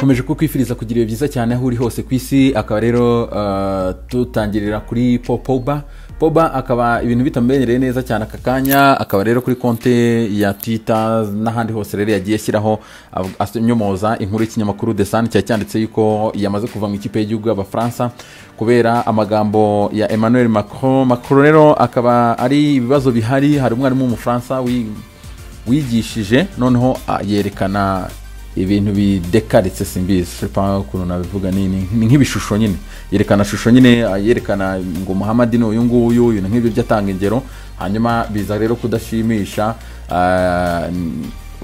dukomeje kukwifuriza kugira ibihe byiza cyane aho uri hose ku isi. Akaba rero tutangirira kuri Pogba akaba ibintu bitamenyereye neza cyane aka kanya. Akaba rero kuri konte ya Twitter n'ahandi hose rero yagiye ashyiraho anyomoza inkuru y'ikinyamakuru The Sun cyanditse yuko yamaze kuva mu ikipe y'igihugu y'Abafaransa kubera amagambo ya Emmanuel Macron. Macron rero akaba ari ibibazo bihari. Hari umwarimu w'Umufaransa wigishije noneho yerekana ibintu bidekaritse simbizi ukuntu nabivuga ni nk'ibishusho nyine, yerekana shusho nyine, yerekana ngo Muhammad ni uyu nguyu, ibintu nk'ibyo byatanga ingero, hanyuma biza rero kudashimisha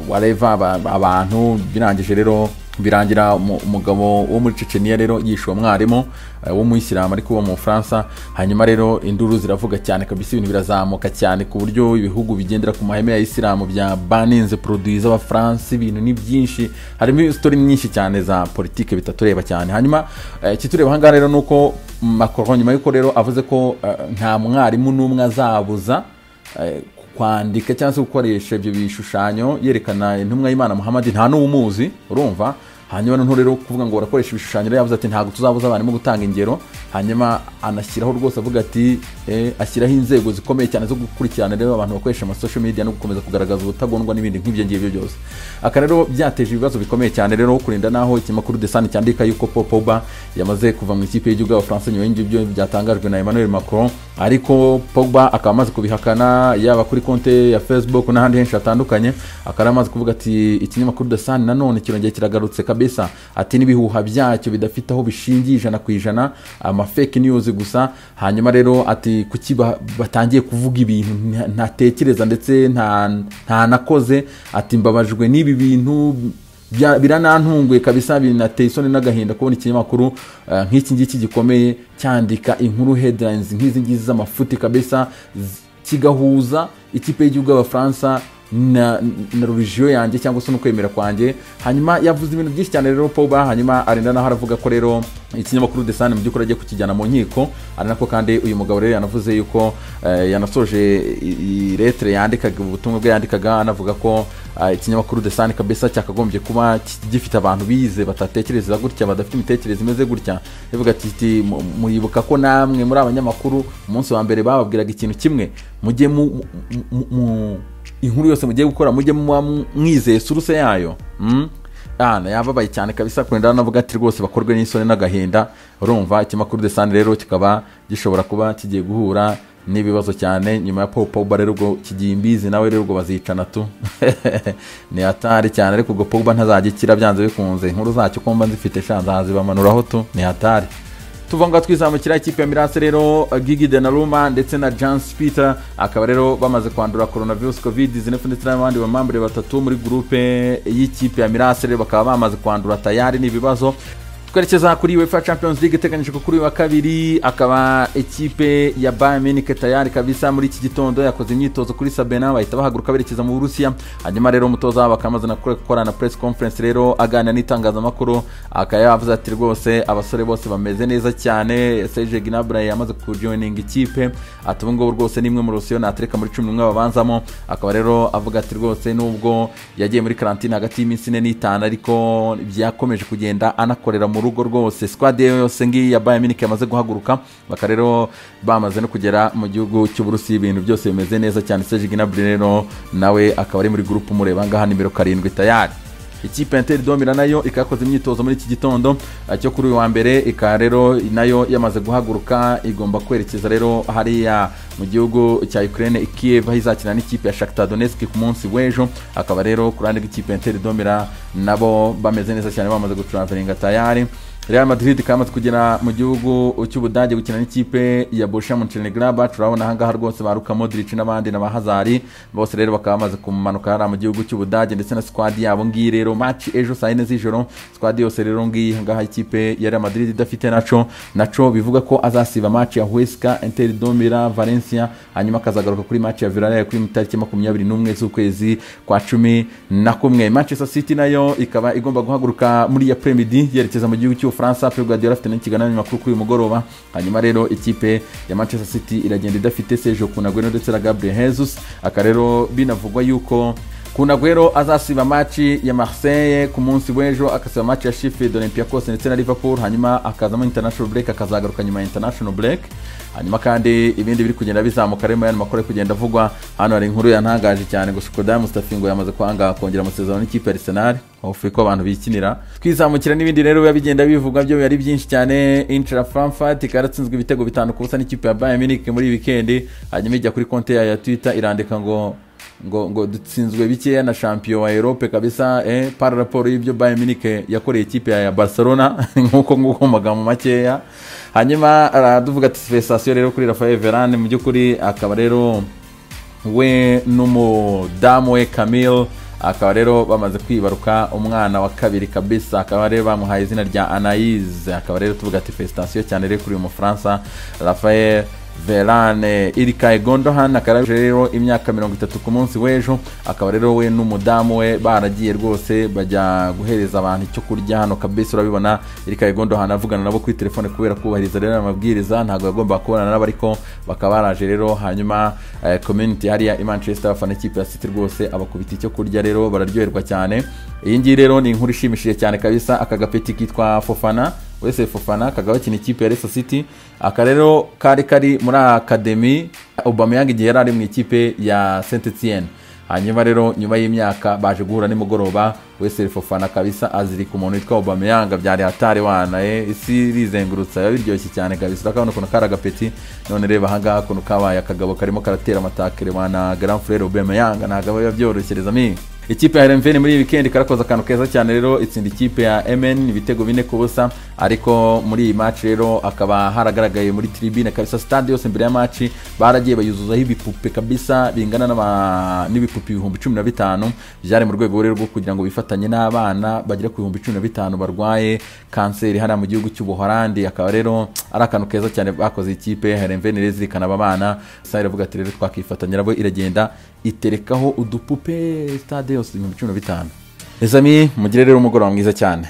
wareva abantu. Birangije rero birangira umugabo wo muri Chechnya rero yishwe umwarimu wo mu Islam ariko wo mu France. Hanyuma rero induru ziravuga cyane kabisa, ibintu birazamuka cyane ku buryo ibihugu bigendera ku mahame ya Islam bya baninze produits z'Abafaransa. Ibintu ni byinshi, harimo story nyinshi cyane za politike bitatureba cyane. Hanyuma kitureba hanga rero nuko Macron nyuma yuko rero avuze ko nta mwarimu n'umwe azabuza kwandika cyangwa se gukoresha ibyo bishushanyo yerekana intumwa y'Imana Muhammad, nta n'umuzi urumva. Hanyuma no rero kuvuga ngo barakoresha ibishushanyo, yavuze ati ntago tuzabuza abantu gutanga ingero. Hanyuma anashyiraho rwose avuga ati ashyiraho inzego zikomeye cyane zo gukurikirana rero abantu bakoresha ama social media no gukomeza kugaragaza ubutagondwa n'ibindi nk'ibyo ngibyo byose. Aka rero byateje ibibazo bikomeye cyane rero kurinda naho ikinyamakuru The Sun cyandika yuko Pogba yamaze kuva mu ikipe y'igihugu y'Abafaransa nyuma y'ibyo byatangajwe na Emmanuel Macron. Ariko Pogba akaba amaze kubihakana yaba kuri konte ya Facebook n'ahandi henshi hatandukanye. Akaba amaze kuvuga ati ikinyamakuru The Sun nanone kirongeye kiragarutse kabisa, ati n'ibihuha byacyo bidafite aho bishingiye 100% ama fake news gusa. Hanyuma rero ati kuki batangiye kuvuga ibintu ntatekereza ndetse nta nakoze. Ati mbabajwe n'ibi bintu biranantunguye kabisa, binateye isoni n'agahinda kubona ikinyamakuru nk'iki ngiki gikomeye cyandika inkuru headlines nk'izi ngizi z'amafuti kabisa, kigahuza ikipe y'igihugu y'Abafaransa na religion yanjye cyangwa se no kwemera kwanjye. Hanyuma yavuze ibintu byinshi cyane rero Pogba. Hanyuma arenda naho aravuga ko rero ikinyamakuru The Sun mu by'ukuri agiye kukijyana mu nkiko. Ari nako kandi uyu mugabo rero yanavuze yuko yanasoje lettre yandikaga, ubutumwa bwe yandikaga, anavuga ko ikinyamakuru The Sun kabisa cyakagombye kuba gifite abantu bize batatekereza gutya, badafite imitekerereze imeze gutya. Bivuga ati muribuka ko namwe muri abanyamakuru umunsi wa mbere bababwiraga ikintu kimwe, mujye mu inkuru yose mugiye gukora mujye mwizeye suruse yayo. Yababaye cyane kabisa kwenda navuga ati rwose bakorwe n'isoni n'agahinda. Urumva ikinyamakuru The Sun rero kikaba gishobora kuba kigiye guhura n'ibibazo cyane nyuma ya Pogba rero ubwo kigiye imbizi nawe rero ubwo bazicana tu ni hatari cyane. Ariko ubwo Pogba ntazagikira byanze bikunze, inkuru zacyo ko mba nzifite shanzazi bamanuraho tu ni hatari. Tuvanga twizamukira ikipe ya Mirase rero Gigi Donnarumma ndetse na Jans Peter akaba rero bamaze kwandura coronavirus COVID-19 ndetse n'abandi bamambure batatu muri groupe y'ikipe ya Mirase rero bakaba bamaze kwandura tayari n'ibibazo. Twerekeza kuri UEFA Champions League iteganyijwe kuri wa kabiri. Akaba ikipe ya Bayern Munich tayari kabisa muri iki gitondo yakoze imyitozo kuri Sabena, bahita bahaguruka berekeza mu Burusiya. Hanyuma rero umutoza wabo akamaze na gukora na press conference rero aganira n'itangazamakuru. Akaba yavuze ati rwose abasore bose bameze neza cyane. Serge Gnabry yamaze kujoining ikipe, ati ubu ngubu rwose nimwe mu Rusiyo natereka muri 11 babanzamo. Akaba rero avuga ati rwose nubwo yagiye muri quarantine hagati y'iminsi 4 n'itanu ariko byakomeje kugenda anakorera mu rugo rwose. Squad yose ngi ya Bayern Munich yamaze guhaguruka, bakarero bamaze no kugera mu gihugu cy'Uburusiya. Ibintu byose bimeze neza cyane. Serge Gnabry rero nawe akaba ari muri groupe mureba ngaha nimero 7 tayari. Ikipe Inter Domira nayo ikakoze imyitozo muri iki gitondo cyo kuri wa mbere, ikarero nayo yamaze guhaguruka igomba kwerekeza rero hariya mu gihugu cya Ukraine Kiev, izakina n'ikipe ya Shakhtar Donetsk ku munsi w'ejo. Akaba rero kurande ikipe Inter Domira nabo bameze neza cyane, bamaze gutravelinga tayari. Real Madrid kamaze kugera mu gihugu cy'Ubudage gukina n'ikipe ya Borussia Mönchengladbach. Turabona hangaha rwose ba Luka Modric n'abandi na Hazard bose rero bakaba bamaze kumanuka hara mu gihugu cy'Ubudage ndetse na squad yabo ngi rero match ejo saa 4 z'ijoro. Squad yose rero ngi hangaha ikipe ya Real Madrid idafite naco bivuga ko azasiba match ya Huesca, Inter Domira, Valencia, hanyuma akazagaruka kuri match ya Villarreal kuri tariki 21 z'ukwezi kwa 11. Manchester City nayo ikaba igomba guhaguruka muri ya Premier yerekeza mu gihugu cy'u France. Pep Guardiola afite n'ikiganiro makuru kuri mugoroba. Hanyuma rero ikipe ya Manchester City iragenda idafite Sergio Kun Aguero ndetse na Gabriel Jesus. Akarero binavugwa yuko Kun Aguero azasiba match ya Marseille ku munsi w'ejo, akasiba match ya Sheffield Olympiacos ndetse na Liverpool, hanyuma akazamo international break, akazagaruka nyuma international break. Hanyuma kandi ibindi biri kugenda bizamuka rero y'ano makuru kugenda avugwa hano. Hari inkuru yantangaje cyane ngo Skoda Mustafi ngo yamaze kwanga kongera amasezerano n'ikipe ya Arsenal, hofu ko abantu bikinira. Twizamukira n'ibindi rero biba bigenda bivuga byo yari byinshi cyane. Inter Frankfurt karatsinzwe ibitego 5-0 n'ikipe ya Bayern Munich muri weekend, hanyuma ijya kuri konti ya Twitter irandika ngo dutsinzwe bikeya na champion wa Europe kabisa, par rapport y'ibyo Bayern Munich yakoreye ikipe ya Barcelona nkuko magambo makeya. Hanyuma araduvuga ati sensation rero kuri Raphael Varane, mu byukuri akaba rero we n'umudamu we Camille akaba rero bamaze kwibaruka umwana wa kabiri kabisa, akaba rero bamuhaye izina rya Anaïs. Akaba rero tuvuga ati sensation cyane rero kuri mu Faransa Raphael Varane. Ilkay Gundogan akaba rero imyaka 30 ku munsi w'ejo, akaba rero we n'umudamu we baragiye rwose bajya guhereza abantu icyo kurya hano kabisa. Urabibona Ilkay Gundogan avugana nabo kuri telefone kubera kubahiriza rero amabwiriza, ntago yagomba kubonana nabo ariko bakaba baraje rero. Hanyuma community hariya i Manchester afana ikipe ya City rwose abakubita icyo kurya rero bararyoherwa cyane. Iyi ngiyi rero ni inkuru ishimishije cyane kabisa. Aka gapeti kitwa Fofana, wese Fofana kagaba kina ikipe ya Leicester City, aka rero kari muri academy Aubameyang igihe yari ari mu ikipe ya Saint Etienne. Hanyuma rero nyuma y'imyaka baje guhura nimugoroba, wese Fofana kabisa azirika umuntu witwa Aubameyang, byari hatari wana isi rizengurutsa yabiryoshye cyane kabisa. Urakabona ukuntu kari agapeti, none reba hanga ukuntu kabaye akagabo karimo karatera amatakere wana Grand Frère Aubameyang, nagabo yabyorohereza mi. Ikipe ya Herenveen muri weekend karakoza akantu keza cyane rero, itsinda ikipe ya MN ibitego 4-0, ariko muri iyi match rero akaba haragaragaye muri tribune kabisa stade yose mbere ya match baragiye bayuzuzaho ibipupe kabisa bingana n'ibipupe 15,000 byari mu rwego rero rwo kugira ngo bifatanye n'abana bagera ku 15,000 barwaye kanseri hano mu gihugu cy'Ubuholandi. Akaba rero ari akantu keza cyane bakoze ikipe ya Herenveen rezirikana abana. Sare avuga ati rero twakifatanya nabo, iragenda iterekaho udupupe stade yose 15,000. Ezami mugire rero umugoroba mwiza cyane.